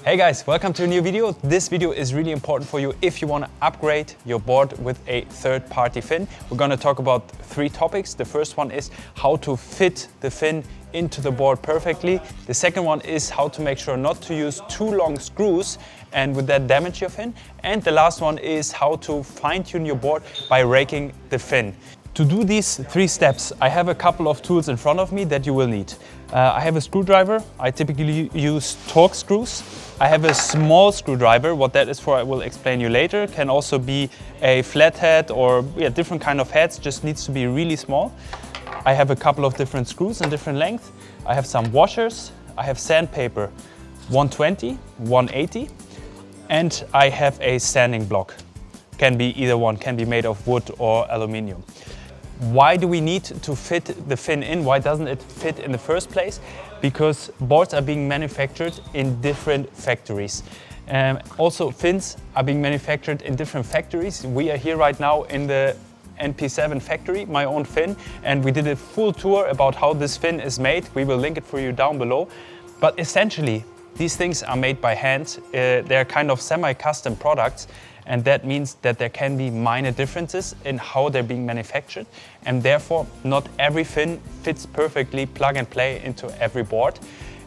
Hey guys, welcome to a new video. This video is really important for you if you want to upgrade your board with a third-party fin. We're going to talk about 3 topics. The first one is how to fit the fin into the board perfectly. The second one is how to make sure not to use too long screws and with that damage your fin. And the last one is how to fine-tune your board by raking the fin. To do these 3 steps, I have a couple of tools in front of me that you will need. I have a screwdriver. I typically use Torx screws. I have a small screwdriver. What that is for, I will explain you later. Can also be a flathead or different kind of heads, just needs to be really small. I have a couple of different screws in different lengths. I have some washers. I have sandpaper, 120, 180. And I have a sanding block. Can be either one, can be made of wood or aluminium. Why do we need to fit the fin in? Why doesn't it fit in the first place? Because boards are being manufactured in different factories. Also, fins are being manufactured in different factories. We are here right now in the NP7 factory, my own fin, and we did a full tour about how this fin is made. We will link it for you down below. But essentially, these things are made by hand. They're kind of semi-custom products. And that means that there can be minor differences in how they're being manufactured, and therefore not every fin fits perfectly plug and play into every board.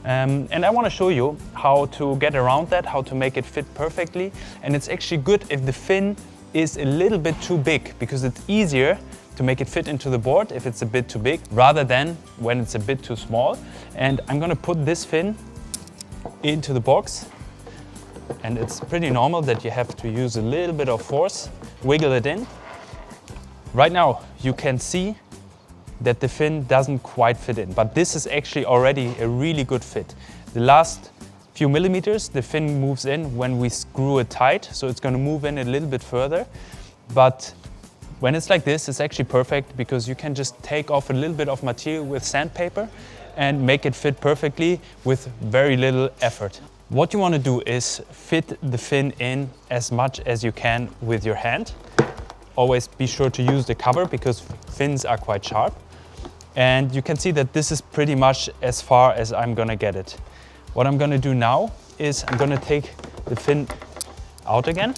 And I want to show you how to get around that, how to make it fit perfectly. And it's actually good if the fin is a little bit too big, because it's easier to make it fit into the board if it's a bit too big, rather than when it's a bit too small. And I'm going to put this fin into the box. And it's pretty normal that you have to use a little bit of force, wiggle it in. Right now you can see that the fin doesn't quite fit in, but this is actually already a really good fit. The last few millimeters the fin moves in when we screw it tight, so it's going to move in a little bit further. But when it's like this, it's actually perfect, because you can just take off a little bit of material with sandpaper and make it fit perfectly with very little effort. What you want to do is fit the fin in as much as you can with your hand. Always be sure to use the cover, because fins are quite sharp. And you can see that this is pretty much as far as I'm going to get it. What I'm going to do now is I'm going to take the fin out again.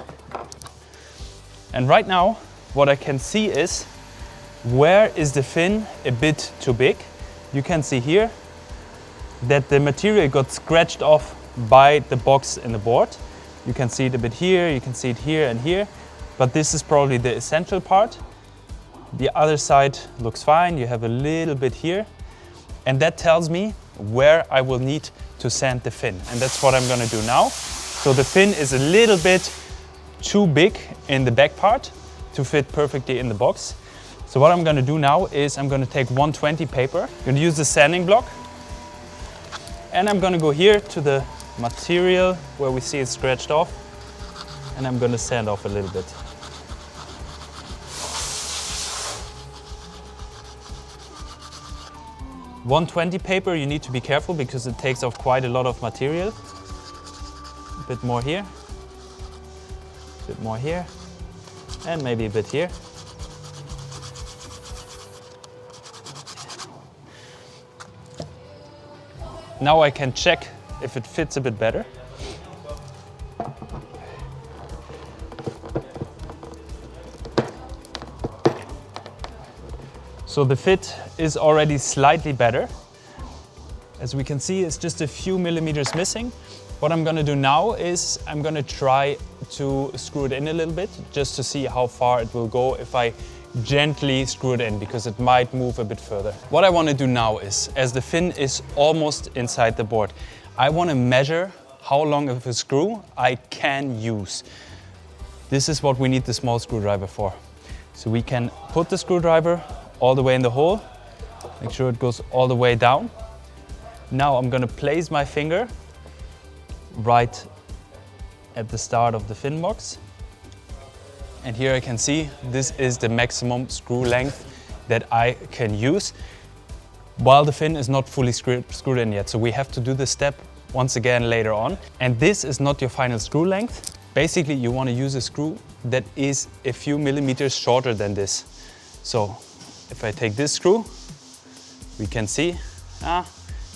And right now what I can see is, where is the fin a bit too big? You can see here that the material got scratched off by the box in the board. You can see it a bit here, you can see it here and here, but this is probably the essential part. The other side looks fine, you have a little bit here, and that tells me where I will need to sand the fin, and that's what I'm going to do now. So the fin is a little bit too big in the back part to fit perfectly in the box. So what I'm going to do now is I'm going to take 120 paper, I'm going to use the sanding block, and I'm going to go here to the material where we see it scratched off, and I'm going to sand off a little bit. .120 paper, you need to be careful because it takes off quite a lot of material. A bit more here, a bit more here, and maybe a bit here. Now I can check if it fits a bit better. So the fit is already slightly better. As we can see, it's just a few millimeters missing. What I'm going to do now is I'm going to try to screw it in a little bit, just to see how far it will go if I gently screw it in, because it might move a bit further. What I want to do now is, as the fin is almost inside the board, I want to measure how long of a screw I can use. This is what we need the small screwdriver for. So we can put the screwdriver all the way in the hole, make sure it goes all the way down. Now I'm going to place my finger right at the start of the fin box. And here I can see this is the maximum screw length that I can use, while the fin is not fully screwed in yet. So we have to do this step once again later on. And this is not your final screw length. Basically, you want to use a screw that is a few millimeters shorter than this. So if I take this screw, we can see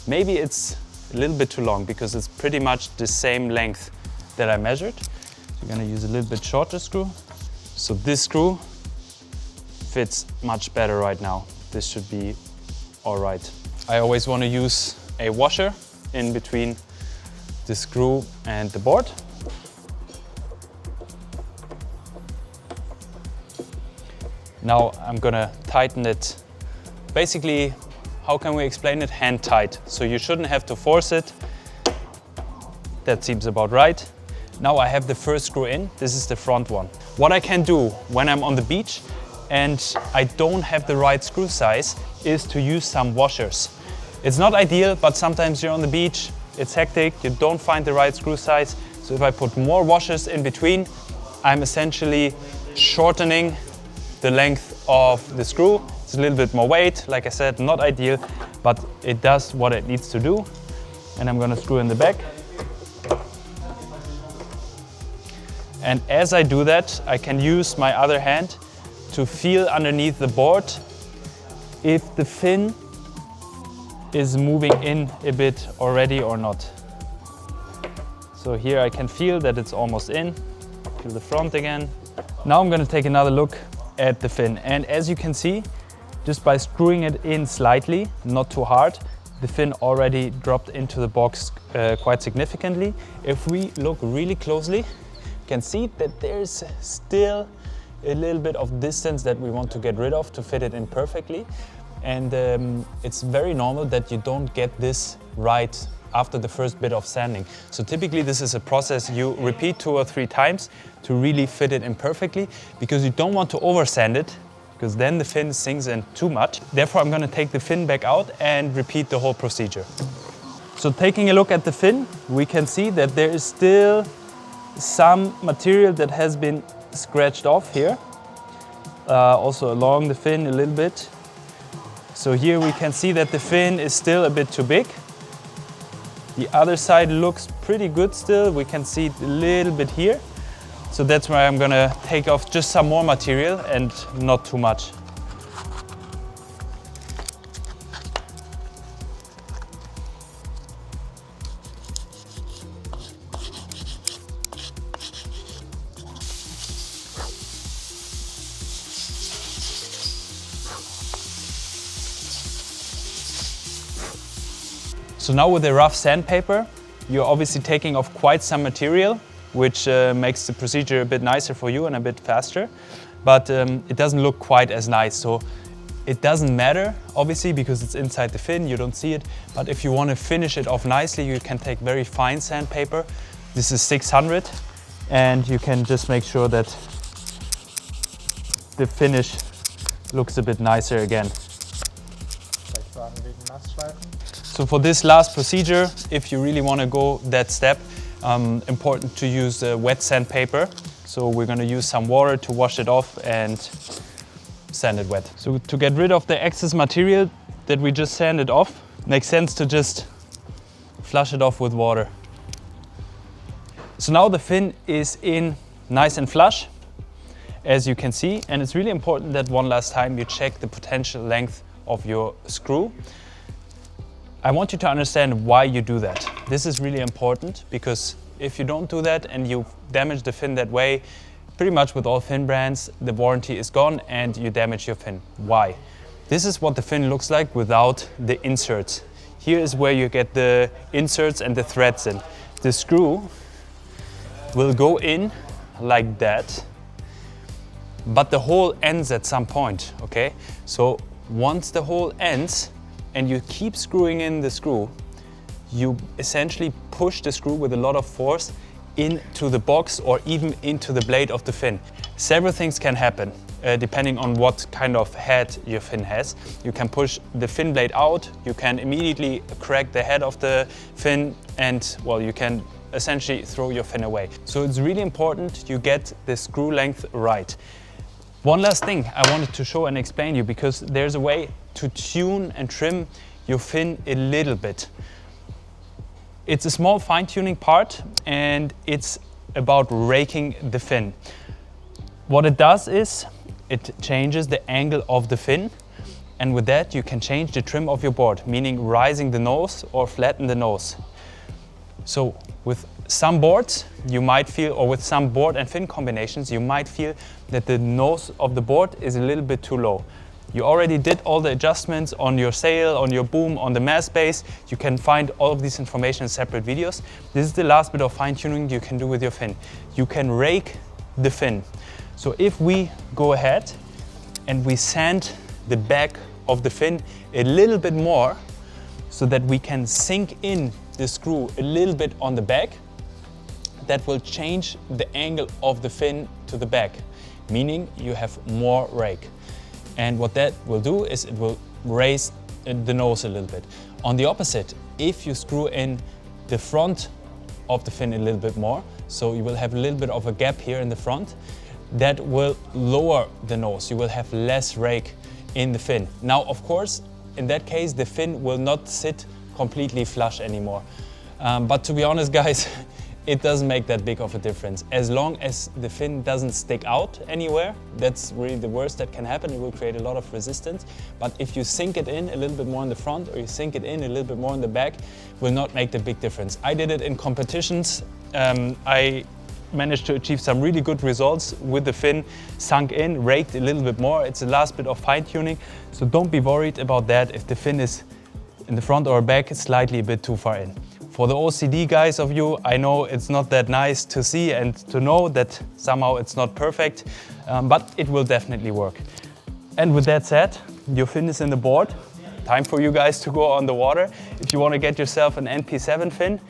maybe it's a little bit too long because it's pretty much the same length that I measured. So we're gonna use a little bit shorter screw. So this screw fits much better right now. This should be all right. I always want to use a washer in between the screw and the board. Now I'm gonna tighten it. Basically, how can we explain it? Hand tight. So you shouldn't have to force it. That seems about right. Now I have the first screw in. This is the front one. What I can do when I'm on the beach and I don't have the right screw size is to use some washers. It's not ideal, but sometimes you're on the beach, it's hectic, you don't find the right screw size. So if I put more washers in between, I'm essentially shortening the length of the screw. It's a little bit more weight, like I said, not ideal, but it does what it needs to do. And I'm gonna screw in the back. And as I do that, I can use my other hand to feel underneath the board if the fin is moving in a bit already or not. So here I can feel that it's almost in. Feel the front again. Now I'm going to take another look at the fin. And as you can see, just by screwing it in slightly, not too hard, the fin already dropped into the box quite significantly. If we look really closely, you can see that there's still a little bit of distance that we want to get rid of to fit it in perfectly. And it's very normal that you don't get this right after the first bit of sanding. So typically this is a process you repeat 2 or 3 times to really fit it in perfectly, because you don't want to over sand it, because then the fin sinks in too much. Therefore I'm going to take the fin back out and repeat the whole procedure. So taking a look at the fin, we can see that there is still some material that has been scratched off here, also along the fin a little bit. So here we can see that the fin is still a bit too big. The other side looks pretty good still. We can see it a little bit here. So that's why I'm gonna take off just some more material and not too much. So now with the rough sandpaper, you're obviously taking off quite some material, which makes the procedure a bit nicer for you and a bit faster. But it doesn't look quite as nice. So it doesn't matter, obviously, because it's inside the fin, you don't see it. But if you want to finish it off nicely, you can take very fine sandpaper. This is 600, and you can just make sure that the finish looks a bit nicer again. So for this last procedure, if you really want to go that step, important to use wet sandpaper. So we're going to use some water to wash it off and sand it wet. So to get rid of the excess material that we just sanded off, makes sense to just flush it off with water. So now the fin is in nice and flush, as you can see, and it's really important that one last time you check the potential length of your screw. I want you to understand why you do that. This is really important, because if you don't do that and you damage the fin that way, pretty much with all fin brands, the warranty is gone and you damage your fin. Why? This is what the fin looks like without the inserts. Here is where you get the inserts and the threads in. The screw will go in like that, but the hole ends at some point, okay? So once the hole ends, and you keep screwing in the screw, you essentially push the screw with a lot of force into the box or even into the blade of the fin. Several things can happen depending on what kind of head your fin has. You can push the fin blade out, you can immediately crack the head of the fin, and well, you can essentially throw your fin away. So it's really important you get the screw length right. One last thing I wanted to show and explain to you, because there's a way to tune and trim your fin a little bit. It's a small fine-tuning part, and it's about raking the fin. What it does is it changes the angle of the fin, And with that, you can change the trim of your board, meaning rising the nose or flatten the nose. So with some boards, you might feel, or with some board and fin combinations, you might feel that the nose of the board is a little bit too low. You already did all the adjustments on your sail, on your boom, on the mast base. You can find all of this information in separate videos. This is the last bit of fine-tuning you can do with your fin. You can rake the fin. So if we go ahead and we sand the back of the fin a little bit more so that we can sink in the screw a little bit on the back, that will change the angle of the fin to the back, meaning you have more rake. And what that will do is it will raise the nose a little bit. On the opposite, if you screw in the front of the fin a little bit more, so you will have a little bit of a gap here in the front, that will lower the nose. You will have less rake in the fin. Now, of course, in that case, the fin will not sit completely flush anymore. But to be honest, guys, it doesn't make that big of a difference. As long as the fin doesn't stick out anywhere, that's really the worst that can happen. It will create a lot of resistance. But if you sink it in a little bit more in the front or you sink it in a little bit more in the back, will not make the big difference. I did it in competitions. I managed to achieve some really good results with the fin sunk in, raked a little bit more. It's the last bit of fine tuning. So don't be worried about that if the fin is in the front or back, it's slightly a bit too far in. For the OCD guys of you, I know it's not that nice to see and to know that somehow it's not perfect, but it will definitely work. And with that said, your fin is in the board. Time for you guys to go on the water. If you want to get yourself an NP7 fin,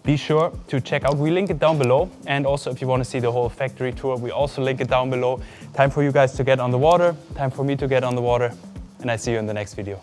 be sure to check out, we link it down below. And also if you want to see the whole factory tour, we also link it down below. Time for you guys to get on the water, time for me to get on the water, and I see you in the next video.